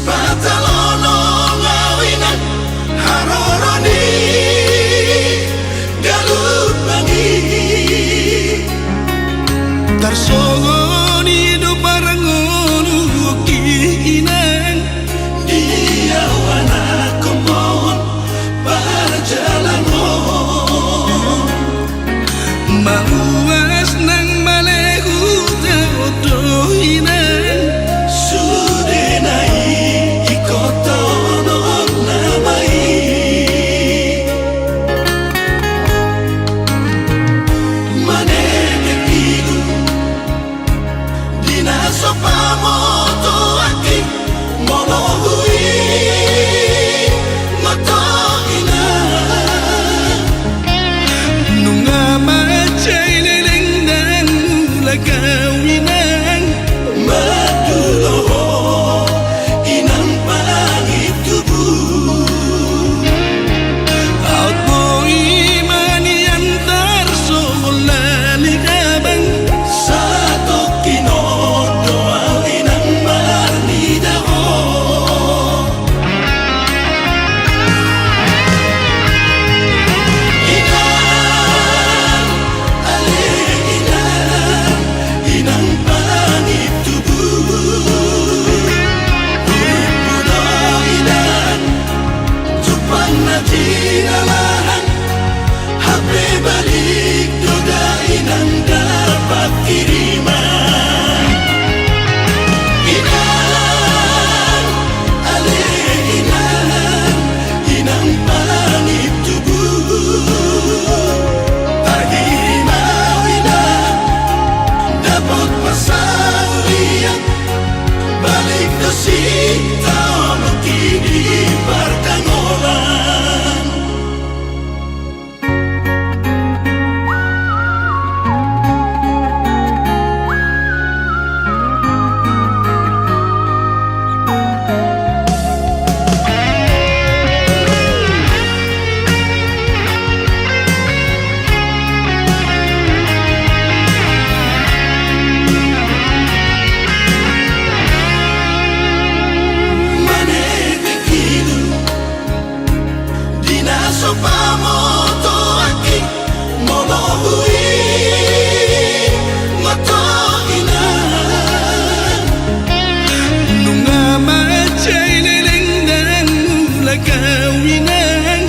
patalono ngawinan haroroni galut bangi tarsongoni do parangonu kinan dia wana komon berjalan mauas nang malehu teodohinan sudenai ikotonon namai manene kilu dina sopamoto aki molohui matoina nunga macai leleng dan mula kawinan maduloho inang pangit tubuh out mo imani antar solali kabang satu kinodo inang marnidaho inang pangit tubuh budoidan tupan na tinalahan hape balik duda inang dapat kiriman inang ale inang pangit tubuh pagirimaw inang dapat pasalian balik do sita kini perkangolan manene kilu dina sopamoto aki molohui matoina nunga macai leleng dan mula kawinan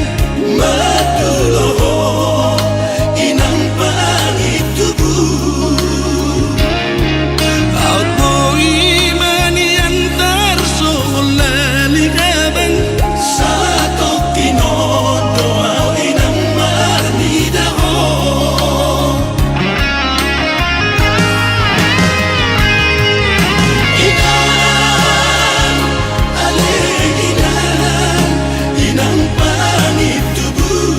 maduloho inang pangit tubuh out mo imani antar solali kabang satu kinodo inang marnidaho inang ale inang pangit tubuh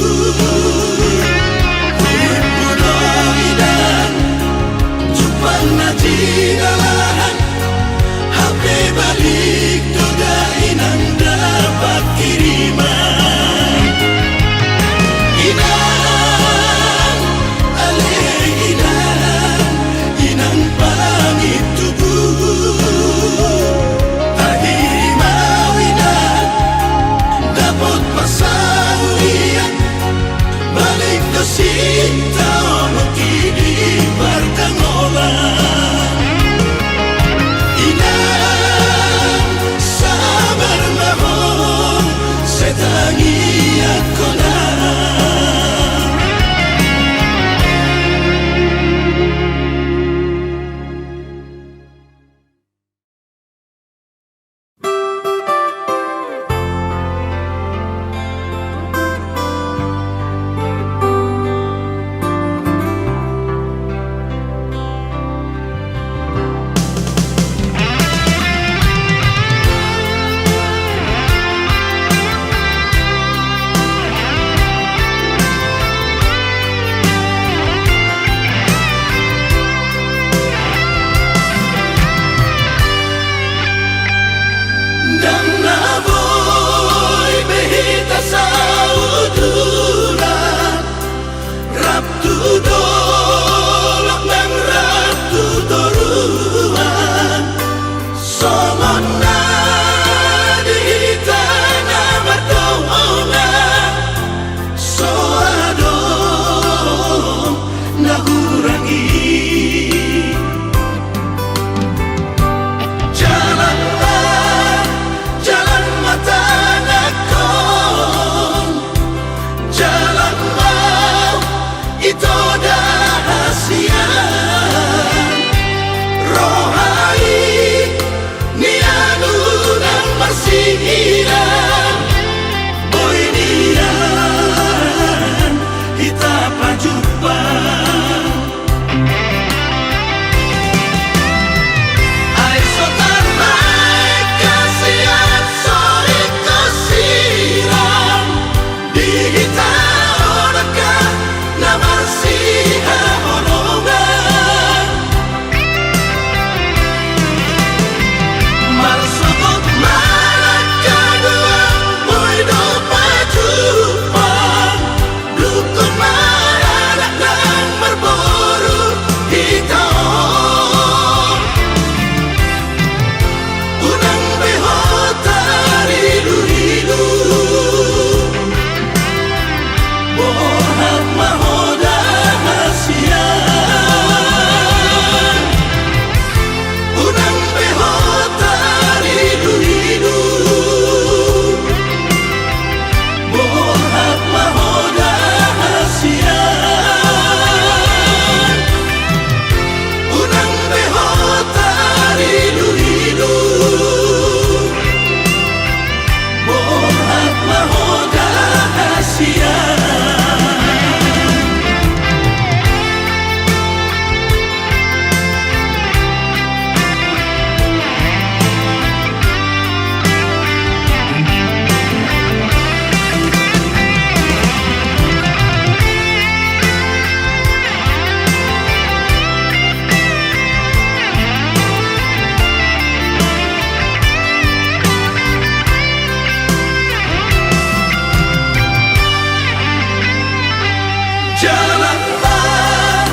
Jalanlah,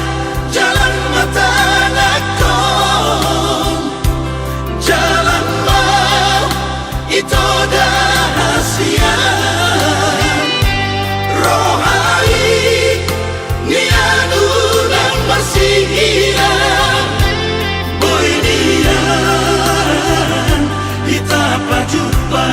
jalan mata anakku, jalanlah itu rahasia rohai nianu nang marsia boy dian kita jumpa.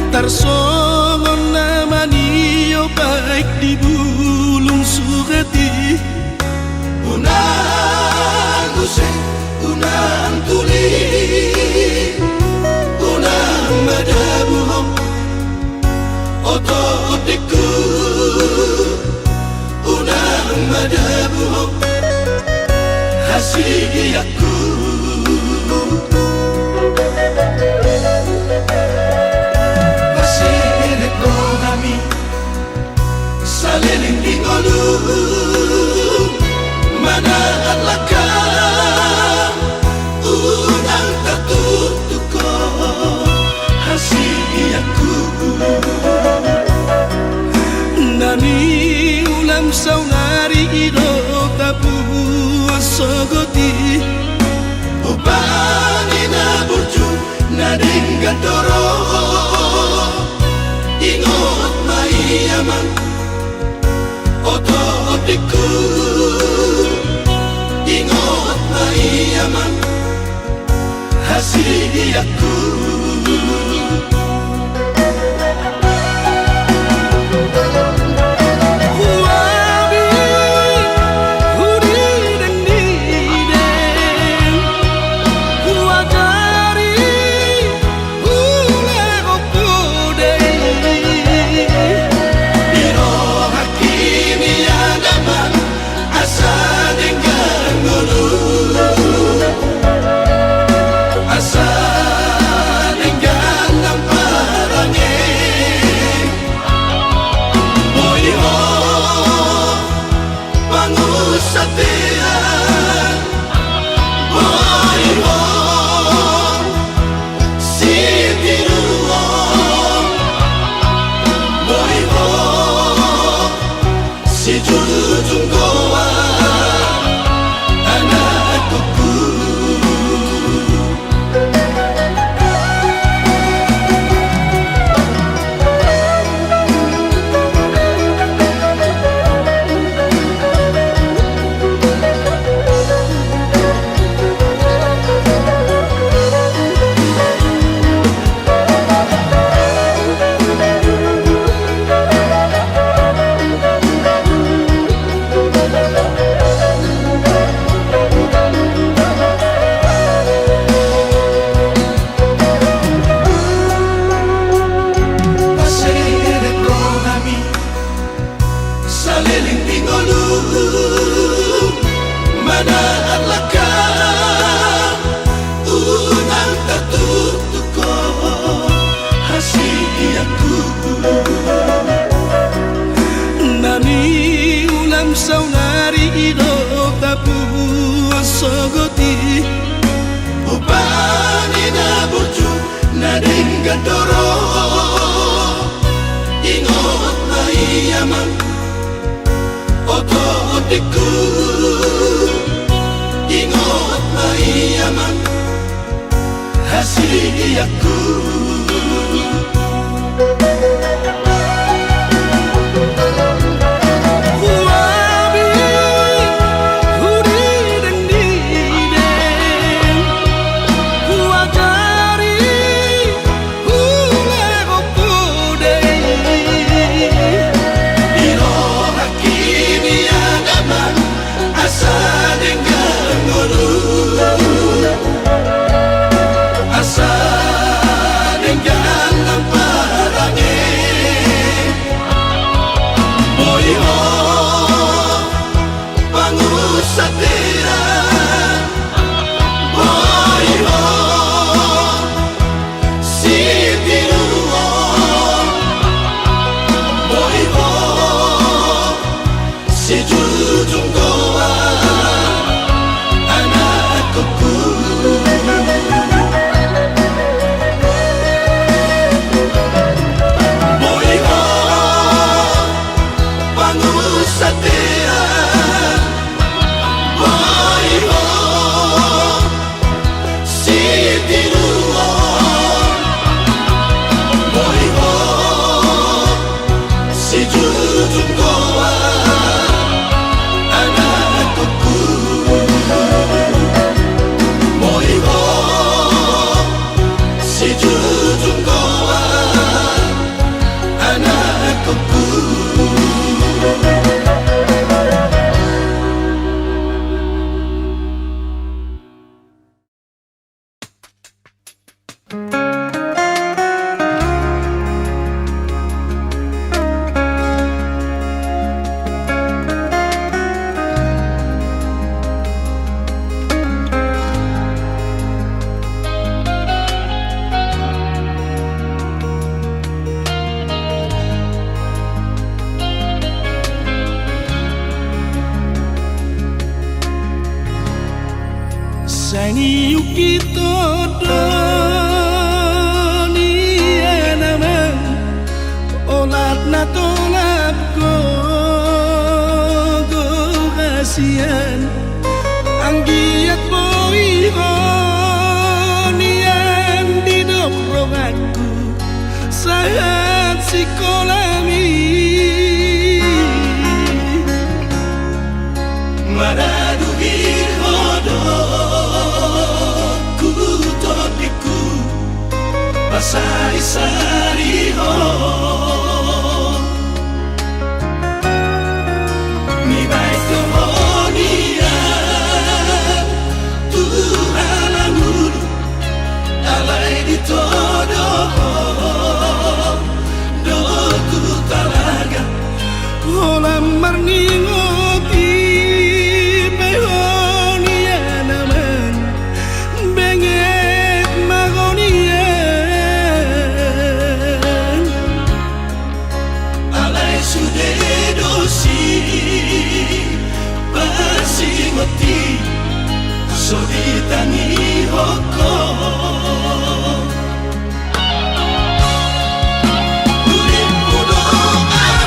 Tarsongon naman iyo baik di bulung sugati unang usai unang tuli unang madabuhong oto otiku unang madabuhong hasiyaku saliling di ngolu mana alakang unang tatutuko hasiyaku nani ulam saunari ido tapu sogoti ubani na burju nading gandoro ingot maiamang oto otiku ingot maiamang hasiyaku Saliling tingolu mana laka unang tatutuko hasiyaku nani ulam saunari ido tapu sogoti upani na burju na denggadoro ingot na iyaman oto otiku ingot na iyaman hasiyaku Saini yuki todo ni enamang olat na tolap ko kasihan ang giat boy ko niyan di dobrong aku saat si kolami Maradugir hodo Sari-sari ho Mi baik kemudian Tuhan anggur Alai di todo Doku talaga Olam marningoti Behonia naman Benget magonia So ditangi hoko Urip mudo aman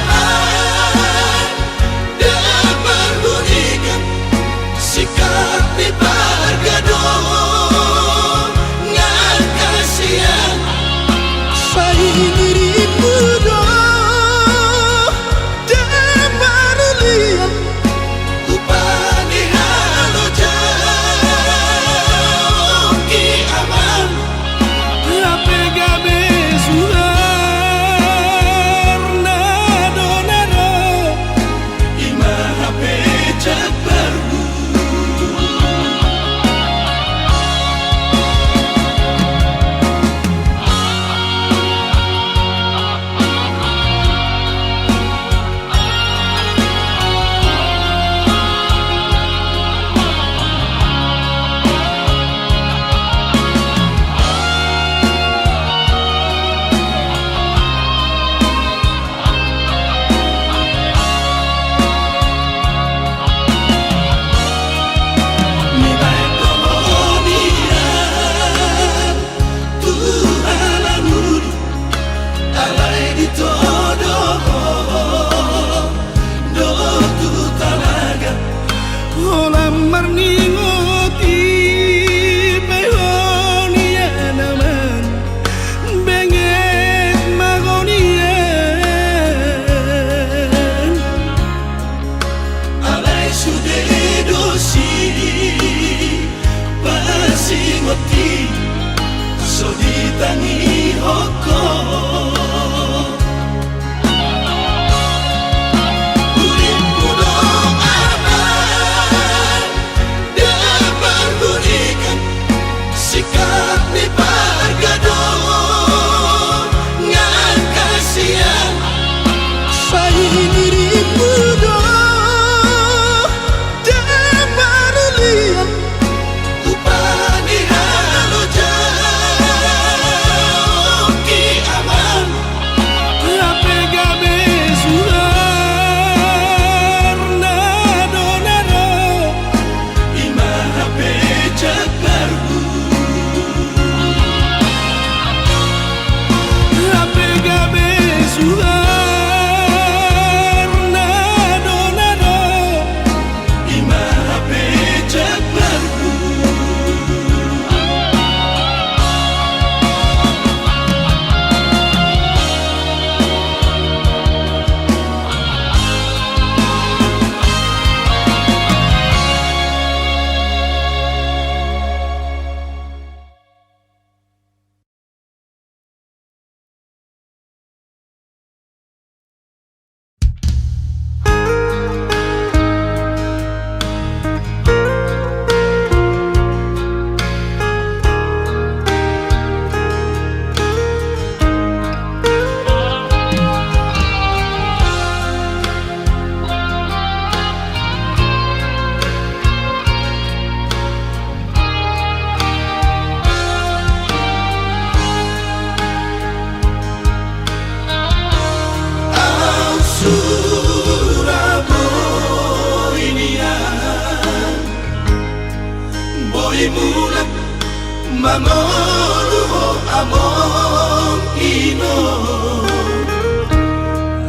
Pangoluho among ino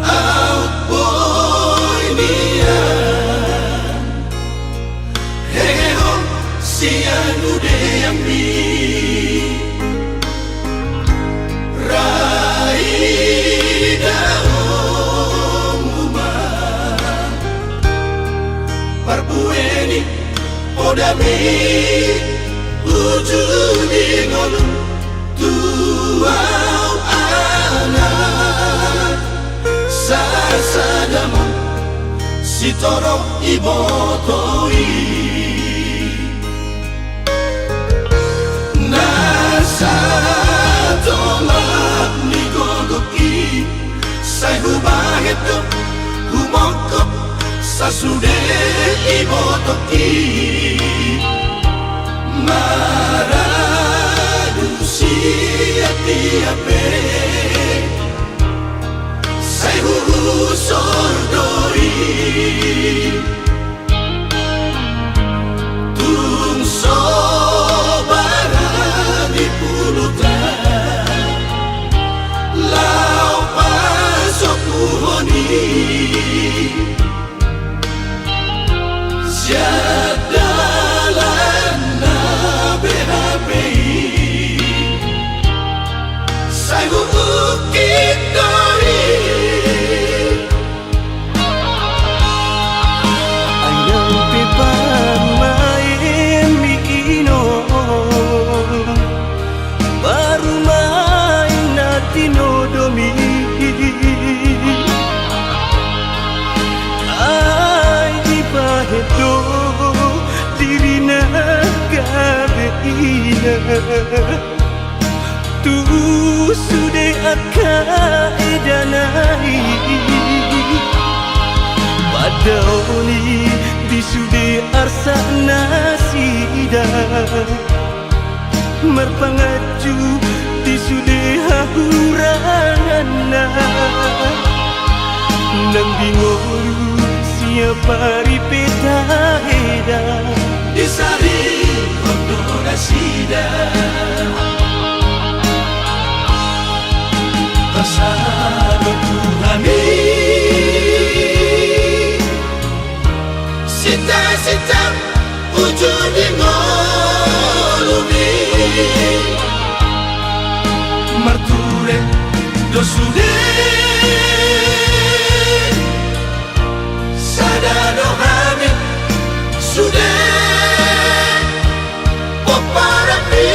Out boy niya Heho siyan ude yambi Raida omuma Parbueni podami Ujudi ngolu tuau anak Sasadamo sitoro ibotoi Nasa tolak ni gogoki Sai hubaheto humokop Sasude ibotoki Maradusi ati-ape Sai huhu sordoi Tung sobaran di pulutan Lau pasok puhoni Siadalan na BHPI Sai ukit doi Ayang pipan main mikino Baru main natino domi Ay di pahedo dirina gabeina Tu sude akka edanai Padaoni di sude arsa nasida Merpangaju di sude hahuranana Nang bingolu siapa ripeta eda Disari kondora sida Pasado Tuhani Sita-sita ujung di ngolumi Marture dosude Sadado hamid sudah Poparapi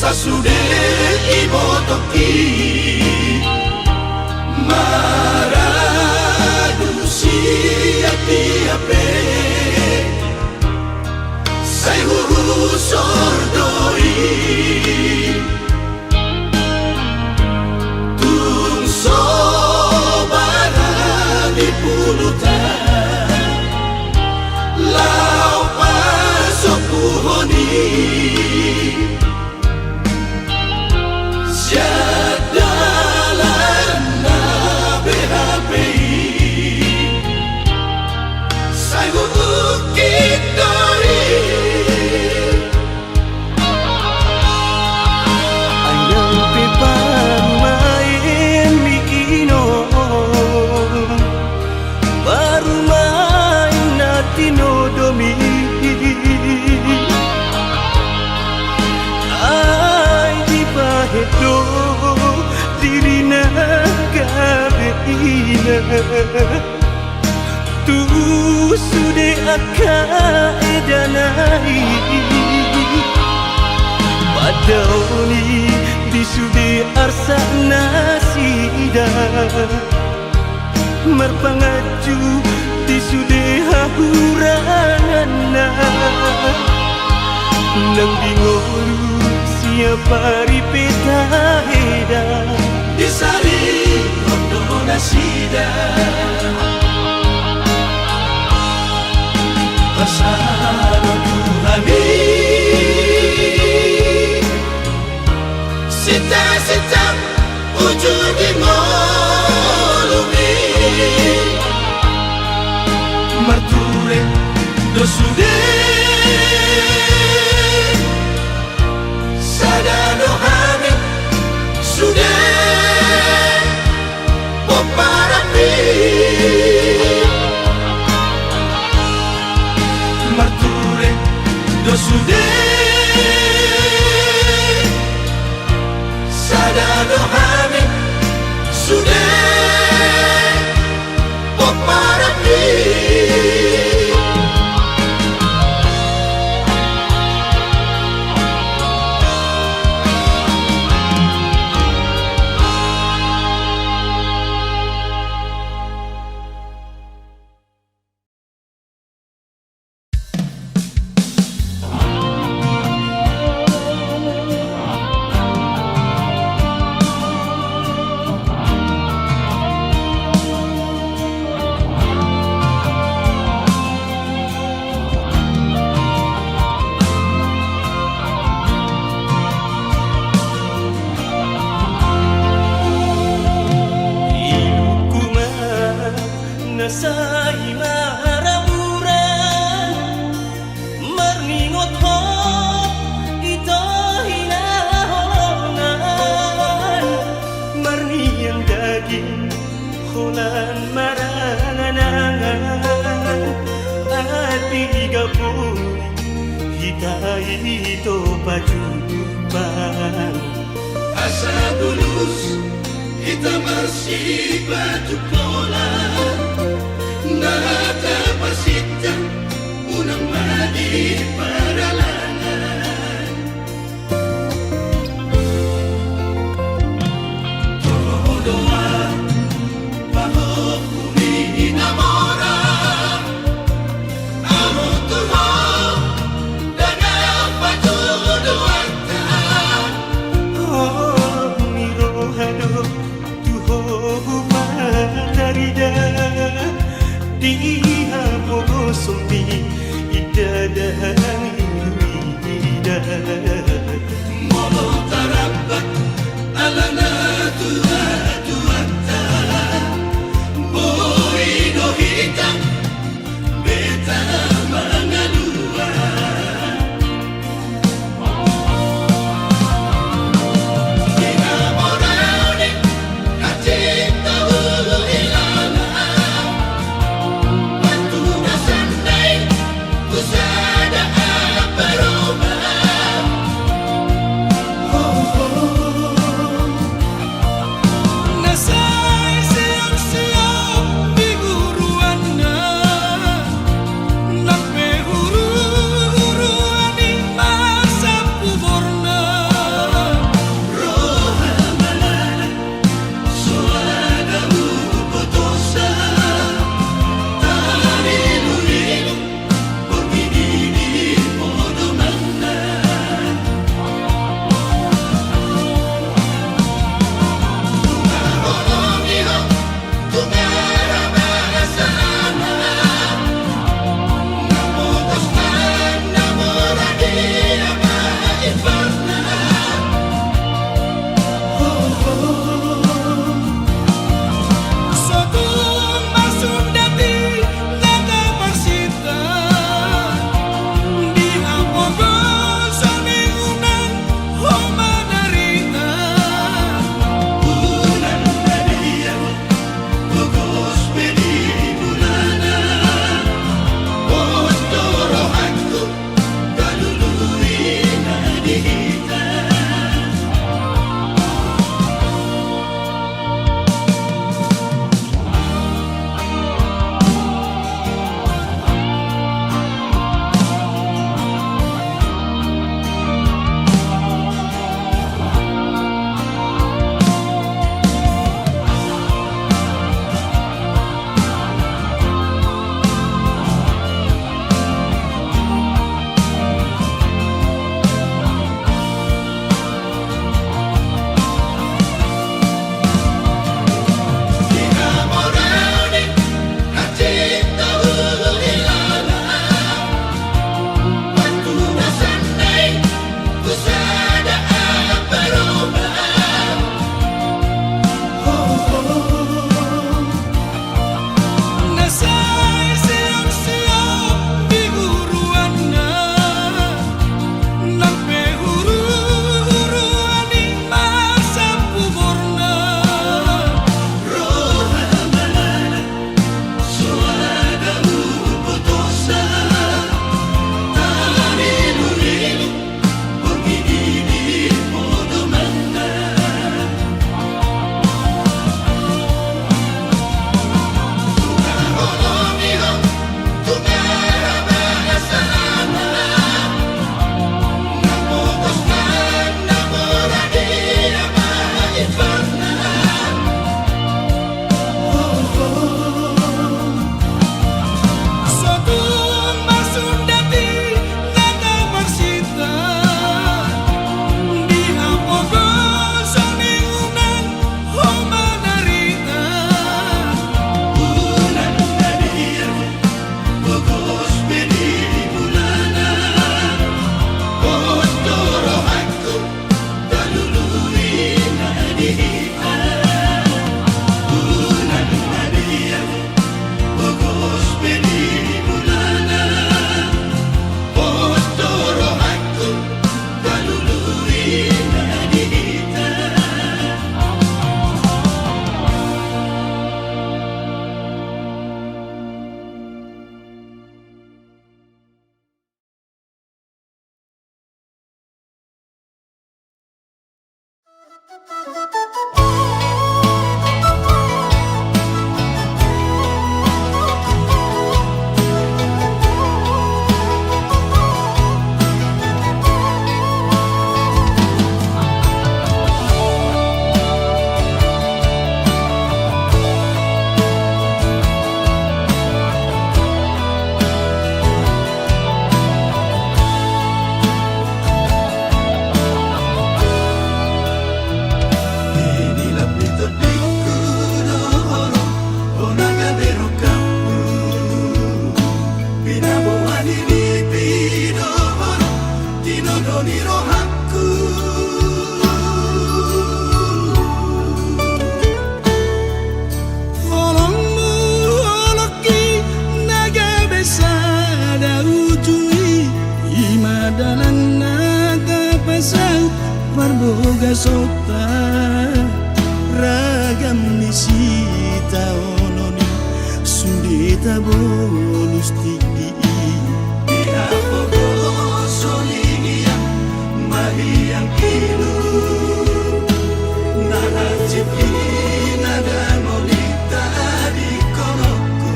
Sasude ibotoki Maradusi ati-ape Sai huhu sordoi Tung sobaran di pulutan Lau pasok puhoni Siadalan na BHPI Sai ukit doi Ayang pipan main mikino Baru main natino domi Ay di pahedo dirina gabeina Tu sude akka edanai Padaoni di sude arsa nasida merpangaju di sude hahuranana nang bingoru siapa ripeta heda Disari Rondo Nasida Bersama Tuhani Sita-sita ujung di molumi Marture dosude Sadano hamid sudah Poparapi Marture dosude Sadano hamid sudah Poparapi Nasai maraburan Marningot ho ito hinahongan Marniang daging holan maranganangan At igapoy hitay ito pajupan Asa bulus kita masih batu pola Nakapasita unang madi paralangan Todo-doa bajo kumi enamora Amo tuho dengan patuduatan Oh mirohado tuho matarida Di habo sumbi idadang Inilah pito diku dohoro onaga bero kapu pinabuhan ini pidohoro tinodoni rohaku Olongmu oloki naga besada ujui imadalan naga pasau marboga sota ragam nisita ononi sundita bonus tigi Pinabogo solingian mahiyang ilu Nahajib inada molita di konoku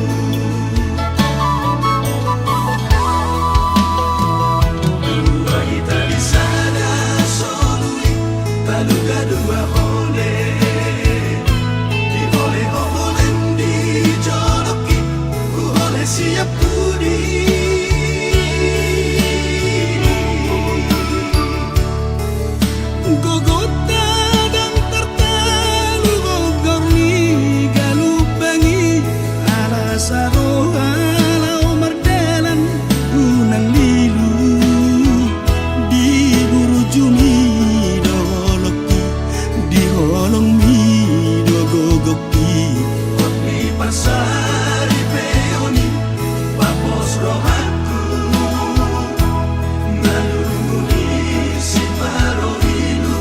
Dua ita di sana solui Taluga dua hole Di hole holen di joloki Ku hole siap budi Gogota dan tertalu gogor ni galubangi ala saroha lau mardalan unang lilu di buru jumi doloki di holong mi dogogoki Di pasari peoni Papos rohaku Nalunguni si paro ilu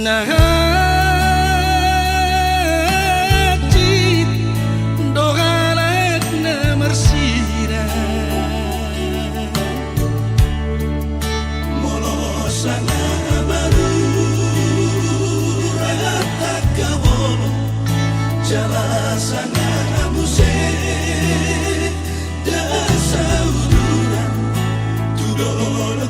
Nahajit dohalak na marsira Molosana baru Rahat kabolo Jalasana muse Dasauduran Tudolo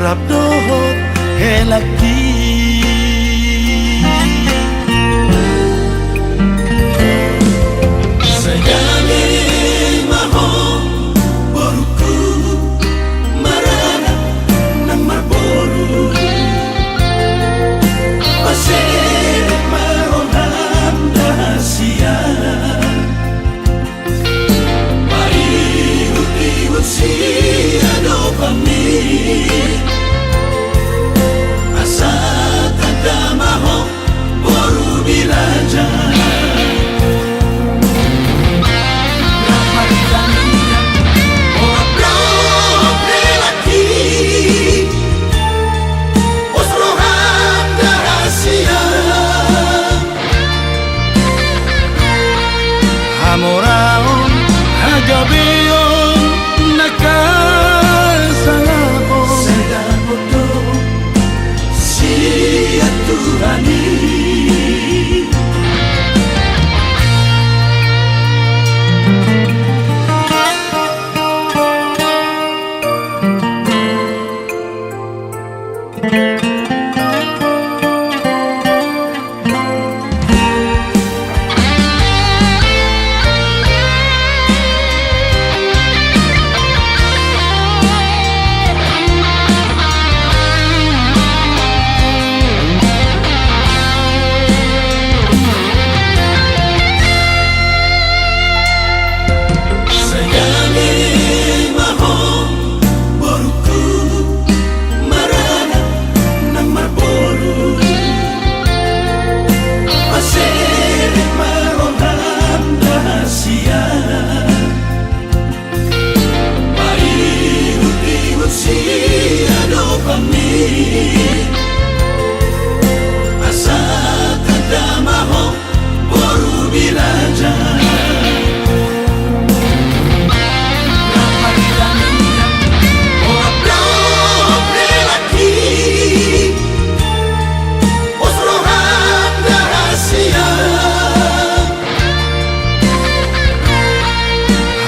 rabdohot helaki Sayangnya maho boruku marana nang marboru Pasir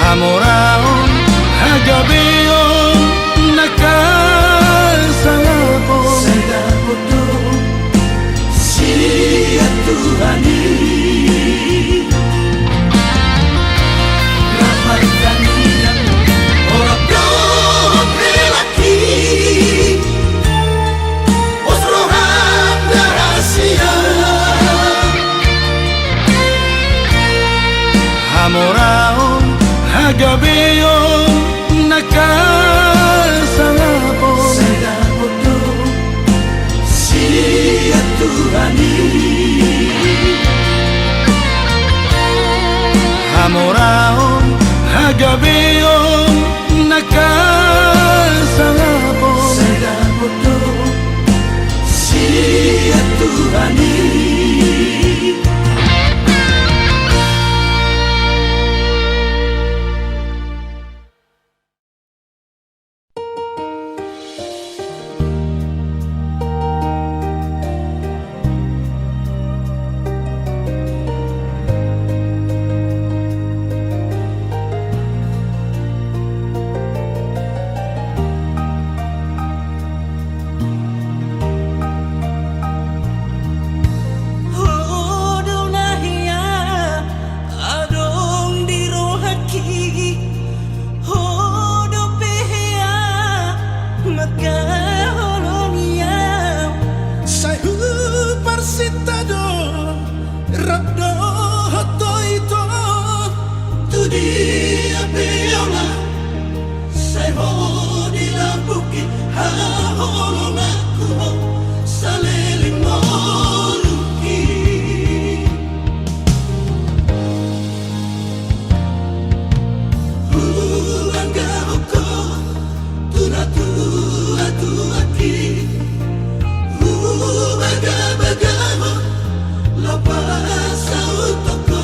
Hamoraon hagabeon nakasangapon Sedaboto siya Tuhani Rahmat kanilang orang dobre laki Osrohan rahasia Hamoraon hagabeon nakasangapon Sedaboto siya Tuhani Hamoraon hagabeon nakasangapon Sedaboto siya Tuhani Dia beola sai ho di la buki ha ho na ku salele moruki anga hoko tuna tu atu aki baga baga la pasa utoko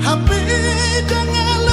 hape jangan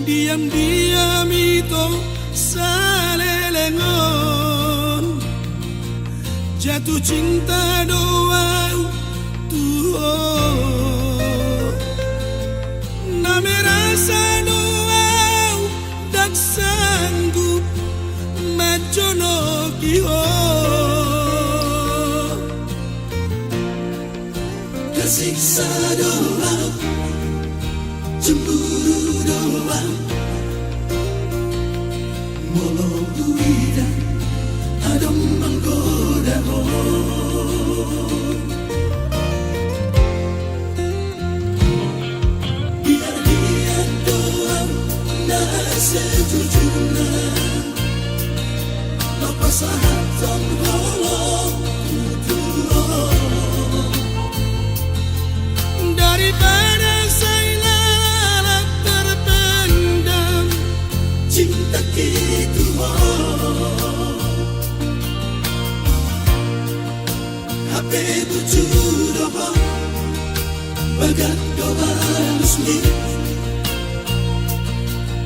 diam-diam itu salelengon, jatuh cinta doang tuh, na merasa doang tak sanggup majono kiho. Kesiksa doang, cemburu doang, molo uida adom menggoda biar dia doang nah sejujurnya lepas hatan holong daripada saya lalat terpendam cinta gitu HP tujuh doa bagat doa resmi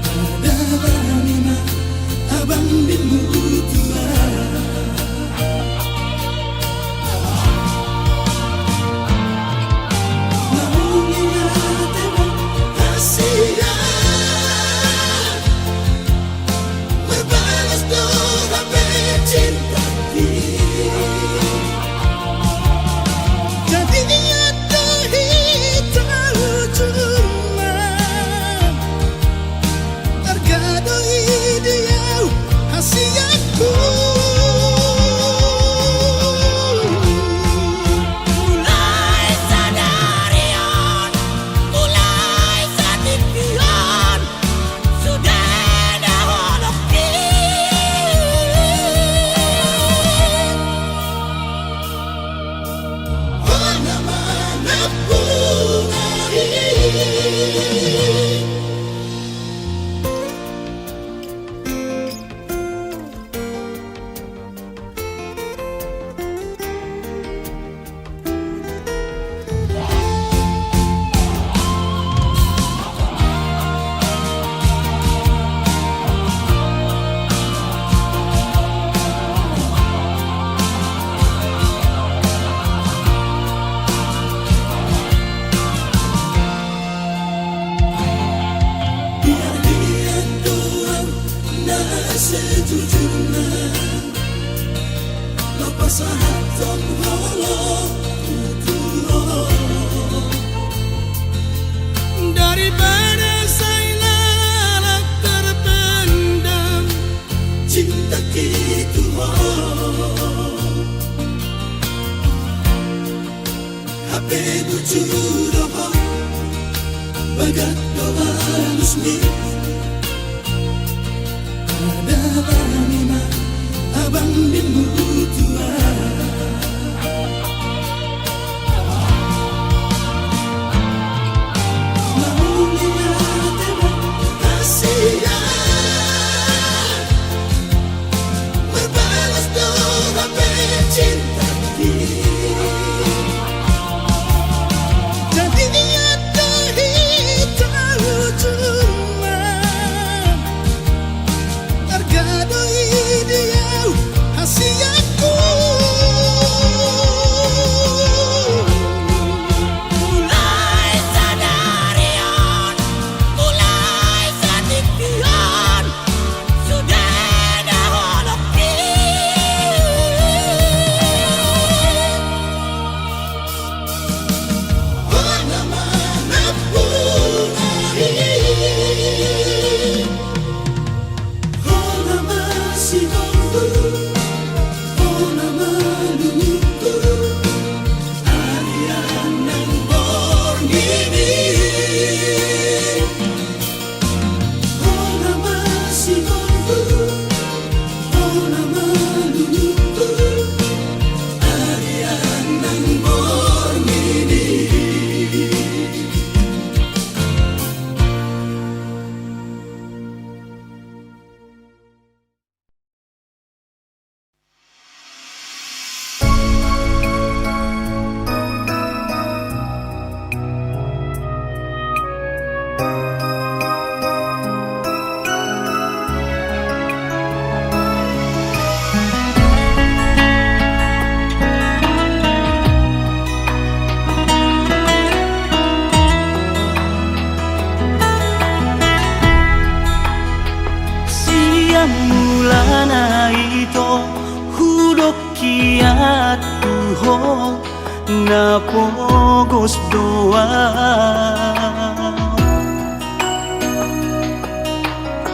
ada lima abang bimu tua sejujurnya lepas hatan holong daripada saya lalat terpendam cinta gitu HP tujuh doa bagat doa resmi ada lima abang bimu tua mau lihat emang kasihan berbalas doa cinta jadi niat dari tahu cuma harga doi dia hasil aku ko na pugos dua.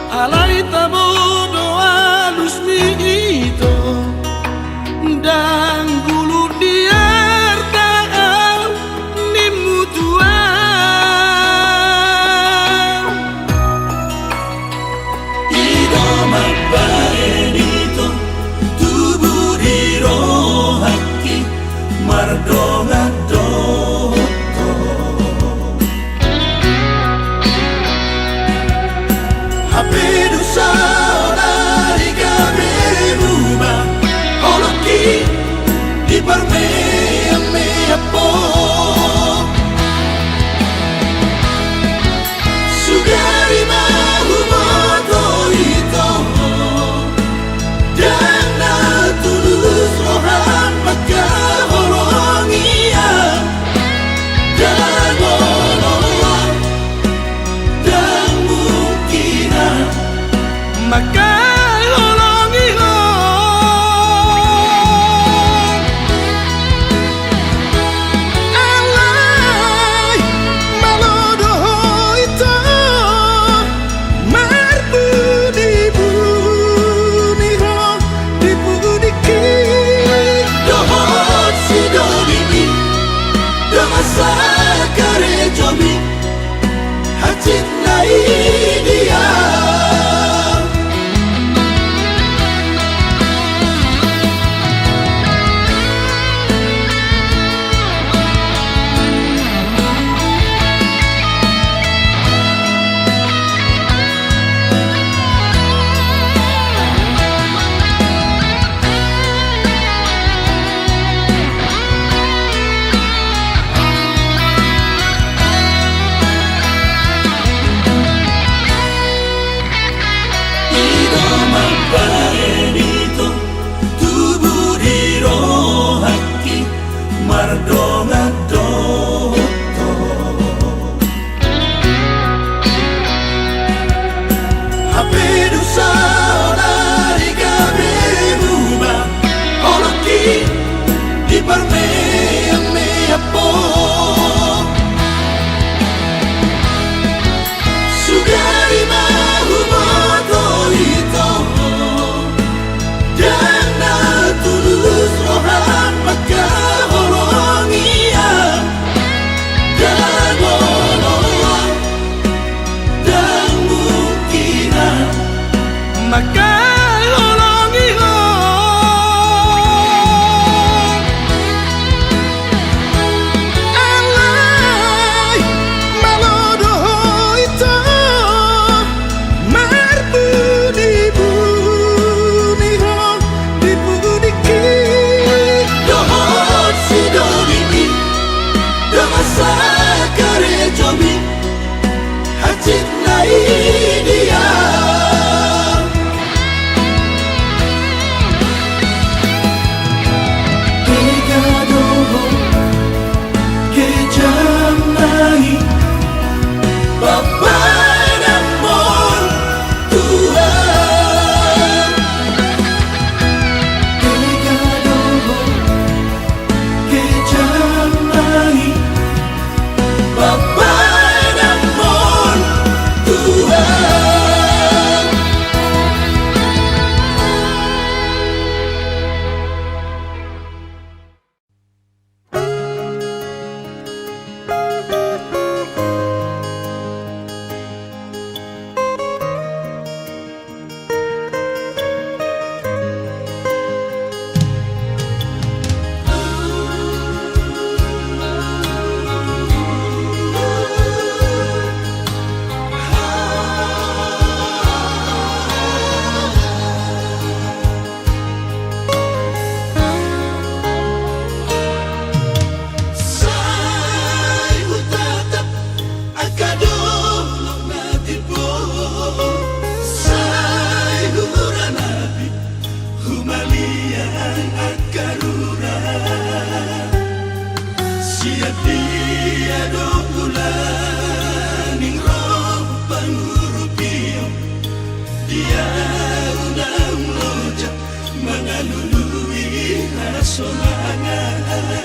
Alay tabo doa lusmi ito dan gulu diar taau nimutua. Ito magbaenito tubuh di rohaki mardongan doto. Hapedu sana di kaberuba oloki di parmea mea po. Sugari mahu moto ito dan natulus rohan maka holongia dan nolong dan mungkinan Maka holongi ho alay malodo ito marbu di buni ho di buni ki dohot si dolimi damasa kare jomi hacit nai dia. Magbaenito tubuh di rohaki mardongan doto. Hapedu sana di kaberuba oloki di parmea mea po. Sugari mahu moto ito dan natulus rohan maka holongia dan nolong dan mungkinan Maka holongi ho alay malodo ito marbu di buni ho di buni ki dohot si dolimi damasa kare jomi hacit nai dia. Kegadoho kejamai Bapa namon Tuhan. Kegadoho kejamai Bapa namon Tuhan. Sai utatap akadolong natipo sai huranabi humalian akarura siap dia dogulan ning roh pangurupio dia unang loja mengalului hasonangan.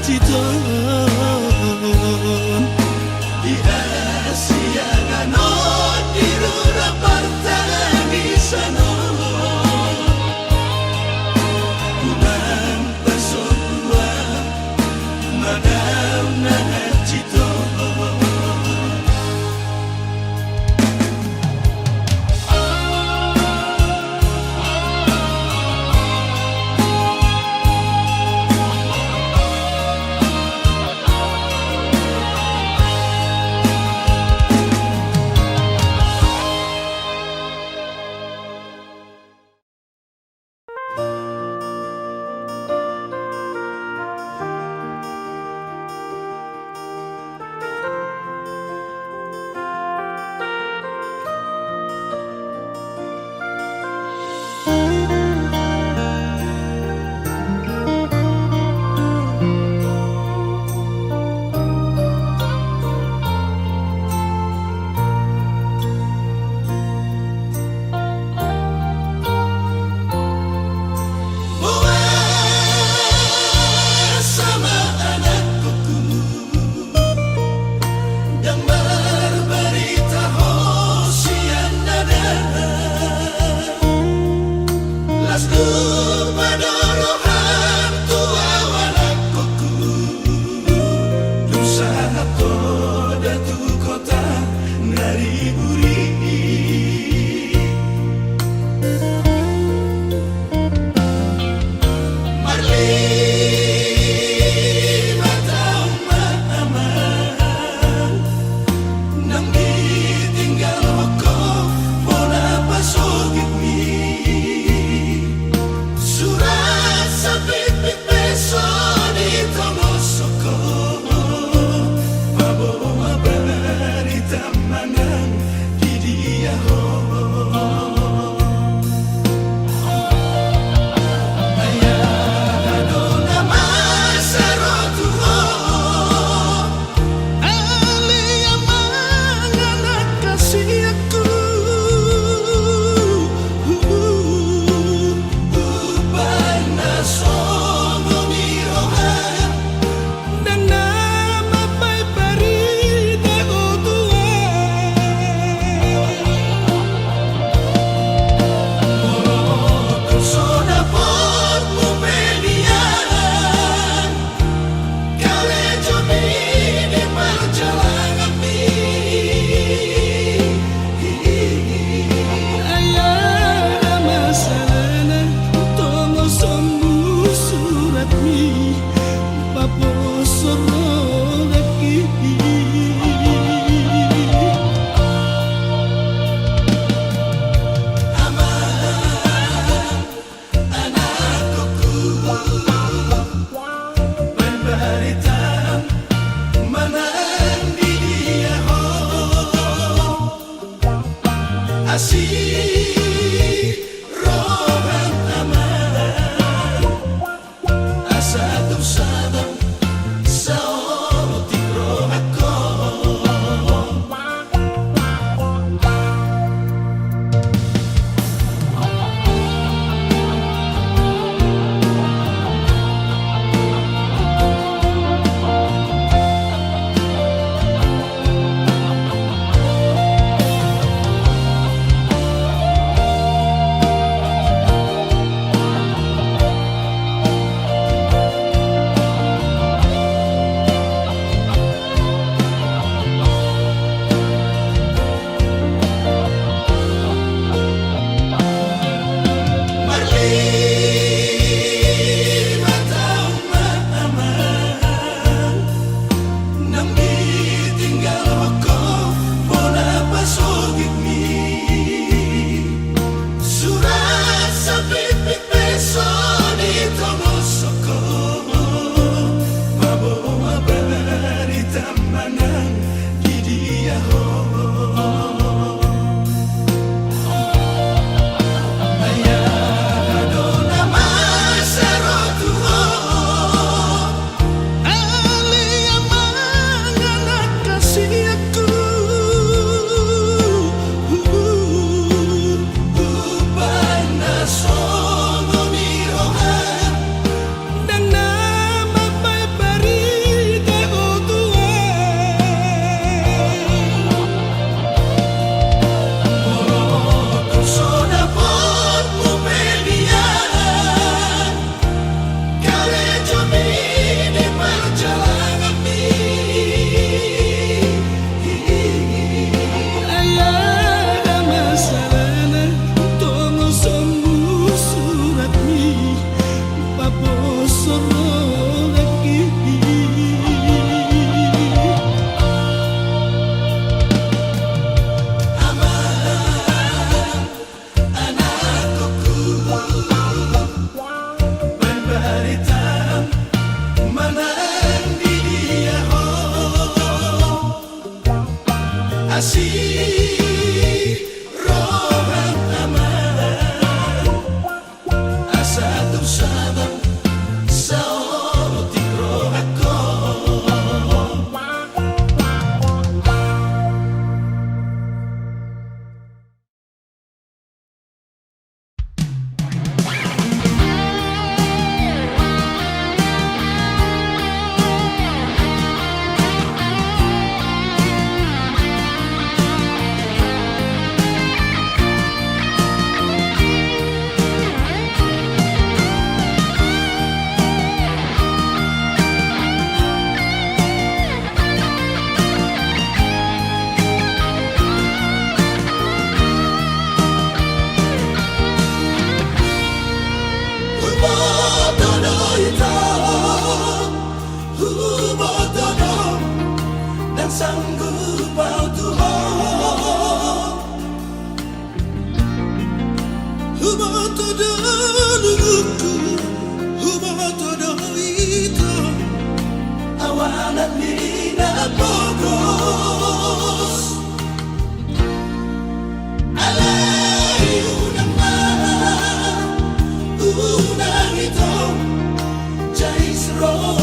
cita Di Asia ngano dirura partani sano Bulan pasodua madam nangan cita ito Hubotono Dan sanggup pautuho Hubotono luku Hubotono ito Awalan mina pogos Alayu naman Unang ito Jais ro